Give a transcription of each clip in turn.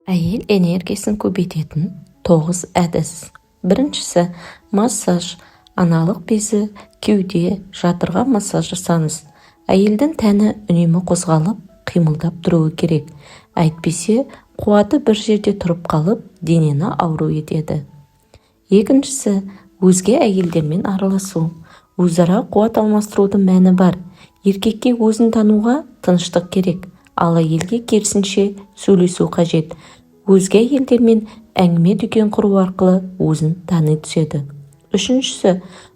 Әйел энергиясын көбейтетін 9 әдіс. Біріншісі массаж. Аналық безі, кеуде, жатырға массаж жасаңыз. Әйелдің тәні үнемі қозғалып, қимылдап тұруы керек. Әйтпесе, қуаты бір жерде тұрып қалып, денені ауру етеді. Екіншісі, өзге әйелдермен араласу. Өзара қуат алмастырудың мәні бар. Еркекке өзін тануға тыныштық керек, ал әйелге керісінше сөйлесу қажет. Өзге әйелдермен әңгіме дүкен құру арқылы өзін тани түседі. Үшіншісі,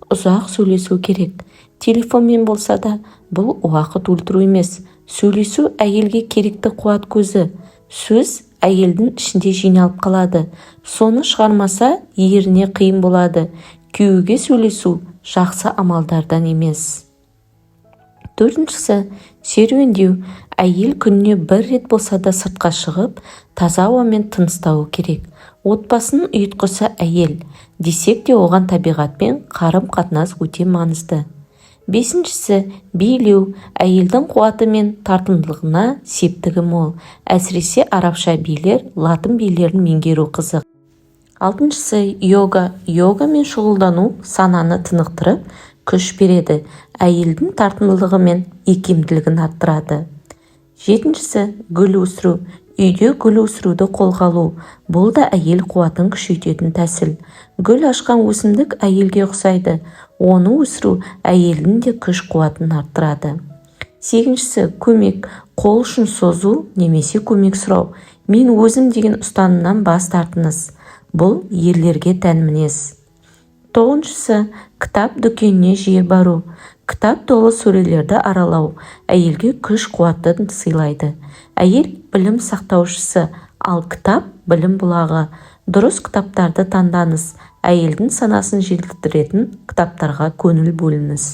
ұзақ сөйлесу керек. Телефонмен болса да, бұл уақыт өлтіру емес. Сөйлесу әйелге керекті қуат көзі. Сөз әйелдің ішінде жиналып қалады. Соны шығармаса, еріне қиын болады. Күйеуге сөйлесу жақсы амалдардан емес. Төртіншісі, серуендеу. Әйел күніне бір рет болса да сыртқа шығып, таза ауамен тыныстауы керек. Отбасының ұйытқысы әйел. Десек те оған табиғатпен қарым-қатынас өте маңызды. Бесіншісі, билеу. Әйелдің қуаты мен тартымдылығына септігі мол. Әсіресе арабша билер, латын билерін меңгеру қызық. Алтыншысы, йога. Йогамен шұғылдану сананы тынықтырып, күш береді. Әйелдің тартымдылығы мен икемділігін арттырады. Жетіншісі, гүл өсіру. Үйде гүл өсіруді қолға алу. Бұл да әйел қуатын күшейтетін тәсіл. Гүл ашқан өсімдік әйелге ұқсайды. Оны өсіру әйелдің де күш қуатын арттырады. Сегізіншісі, көмек. Қол ұшын созу немесе көмек сұрау. Мен өзім деген ұстанымнан бас тартыңыз. Бұл ерлерге тән мінез. Тоғызыншысы, кітап дүкеніне жиі бару. Кітап толы сөрелерді аралау әйелге күш қуатын сыйлайды. Әйел білім сақтаушысы, ал кітап білім бұлағы. Дұрыс кітаптарды таңдаңыз. Әйелдің санасын желдіретін кітаптарға көңіл бөліңіз.